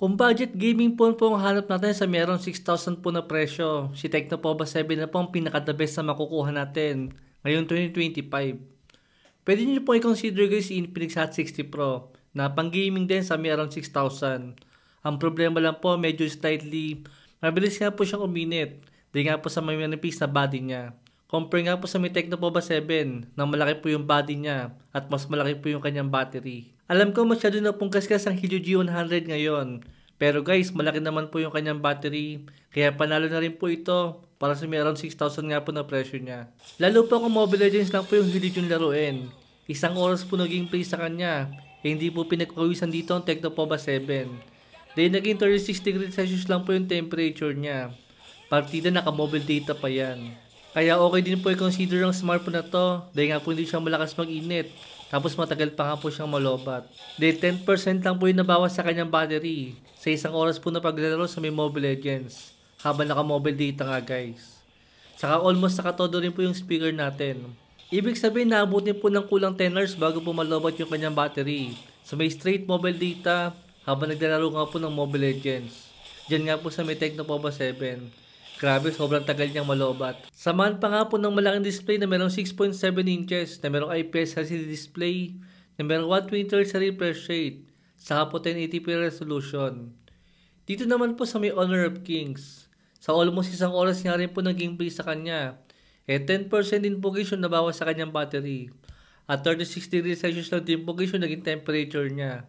Kung budget gaming phone po ang hanap natin sa merong 6,000 po na presyo, si Tecno Pova 7 na po ang pinaka-the best na makukuha natin ngayong 2025. Pwede nyo po i-consider guys si Infinix Hot 60 Pro na pang gaming din sa may around 6,000. Ang problema lang po medyo slightly mabilis nga po siyang uminit dahil nga po sa may manipis na body niya. Compare nga po sa may Tecno Pova 7 na malaki po yung body niya at mas malaki po yung kanyang battery. Alam ko masyado na pong kaskas ang Helio G100 ngayon. Pero guys, malaki naman po yung kanyang battery. Kaya panalo na rin po ito para sa may around 6,000 nga po na presyo niya. Lalo po kung Mobile Legends lang po yung hilig yung laruin. Isang oras po naging play sa kanya. Hindi po pinagpawisan dito ang Tecno Pova 7. Dahil naging 36 degrees Celsius lang po yung temperature niya. Partida naka-mobile data pa yan. Kaya okay din po i-consider ang smartphone na to dahil nga po hindi siya malakas mag-init. Tapos matagal pa nga po siyang malobat. Dahil 10% lang po yung nabawas sa kanyang battery sa isang oras po na paglalaro sa may Mobile Legends. Habang naka-mobile data nga guys. Saka almost nakatodo rin po yung speaker natin. Ibig sabihin naabutin po ng kulang 10 hours bago po malobat yung kanyang battery. So may straight mobile data habang naglalaro nga po ng Mobile Legends. Diyan nga po sa may Tecno Pova 7. Grabe, sobrang tagal niyang malobat. Samahan pa nga po ng malaking display na merong 6.7 inches, na merong IPS LCD display, na merong 120Hz sa refresh rate, saka po 1080p resolution. Dito naman po sa may Honor of Kings, sa almost isang oras nga rin po ng gameplay sa kanya, 10% din po guys yung nabawas sa kanyang battery. At 36 degrees Celsius lang din po guys yung naging temperature niya.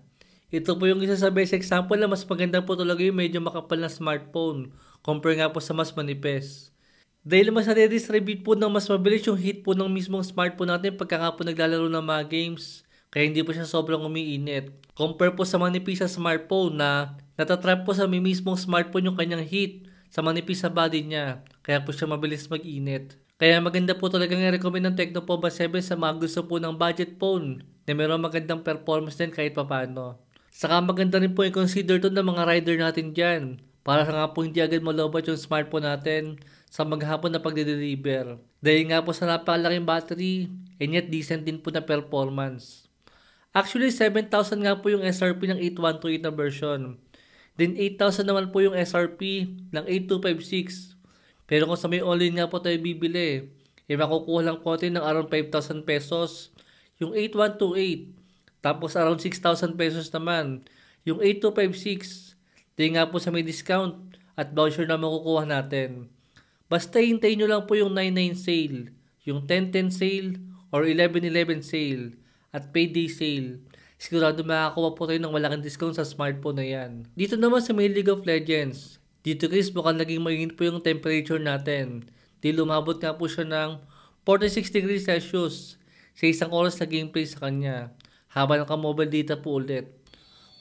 Ito po yung isa sa best example na mas maganda po talaga yung medyo makapal na smartphone compare nga po sa mas manipis. Dahil mas nare-distribute po ng mas mabilis yung heat po ng mismong smartphone natin pagka nga po naglalaro ng mga games. Kaya hindi po siya sobrang umiinit. Compare po sa manipis sa smartphone na natatrap po sa mismong smartphone yung kanyang heat sa manipis sa body niya. Kaya po siya mabilis mag-init. Kaya maganda po talaga nga recommend ng Tecno Pova 7 sa mga gusto po ng budget phone na mayroong magandang performance din kahit papano. Saka maganda rin po i-consider to ng mga rider natin dyan. Para nga po hindi agad malobat yung smartphone natin sa maghapon na pagde-deliver. Dahil nga po sa napakalaking battery, and yet decent din po na performance. Actually, 7,000 nga po yung SRP ng 8128 na version. Then 8,000 naman po yung SRP ng 8256. Pero kung sa may online nga po tayo bibili, makukuha lang po natin ng around 5,000 pesos yung 8128. Tapos around 6,000 pesos naman yung 8256. Dahil nga po sa may discount at voucher na makukuha natin. Basta hintayin nyo lang po yung 99 sale, yung 10-10 sale, or 11-11 sale, at payday sale. Sigurado makakakuha po tayo ng malaking discount sa smartphone na yan. Dito naman sa may League of Legends, dito guys mukhang naging mainit po yung temperature natin. Dahil lumabot nga po siya ng 46 degrees Celsius sa isang oras na gameplay sa kanya. Habang naka-mobile data po ulit.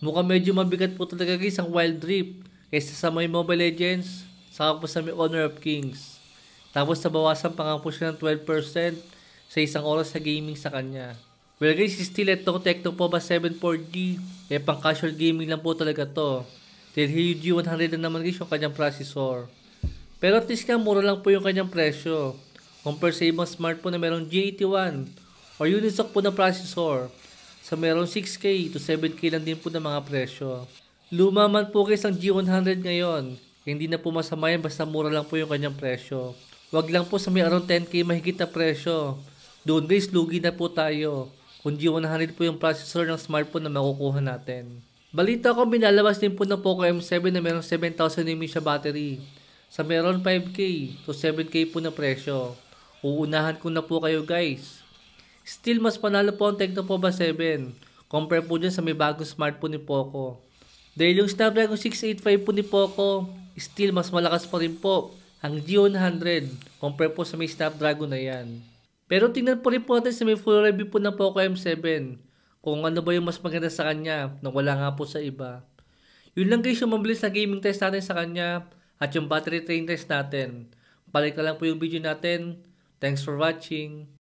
Mukhang medyo mabigat po talaga guys ang Wild Rift kaysa sa may Mobile Legends saka po sa may Honor of Kings. Tapos nabawasan pa nga po siya ng 12% sa isang oras sa gaming sa kanya. Well guys, still itong Tecno Pova 7 4G pang casual gaming lang po talaga to. Dahil Helio G100 na naman guys yung kanyang processor. Pero at least nga mura lang po yung kanyang presyo. Compare sa ibang smartphone na merong G81 or Unisoc po na processor. Sa merong 6K to 7K lang din po ng mga presyo. Luma man po guys ang G100 ngayon. Hindi na po masama yan basta mura lang po yung kanyang presyo. Wag lang po sa may around 10K mahigit na presyo. Doon guys lugi na po tayo. Kung G100 po yung processor ng smartphone na makukuha natin. Balita ko binalabas din po ng Poco M7 na merong 7,000 mAh battery. Sa meron 5K to 7K po na presyo. Uunahan ko na po kayo guys. Still mas panalo po ang Tecno Pova 7 compare po dyan sa may bagong smartphone ni Poco. Dahil yung Snapdragon 685 po ni Poco, still mas malakas pa rin po ang G100 compare po sa may Snapdragon na yan. Pero tingnan po rin po natin sa may full review po ng Poco M7 kung ano ba yung mas maganda sa kanya na wala nga po sa iba. Yun lang guys yung mabilis na gaming test natin sa kanya at yung battery train test natin. Balik na lang po yung video natin. Thanks for watching.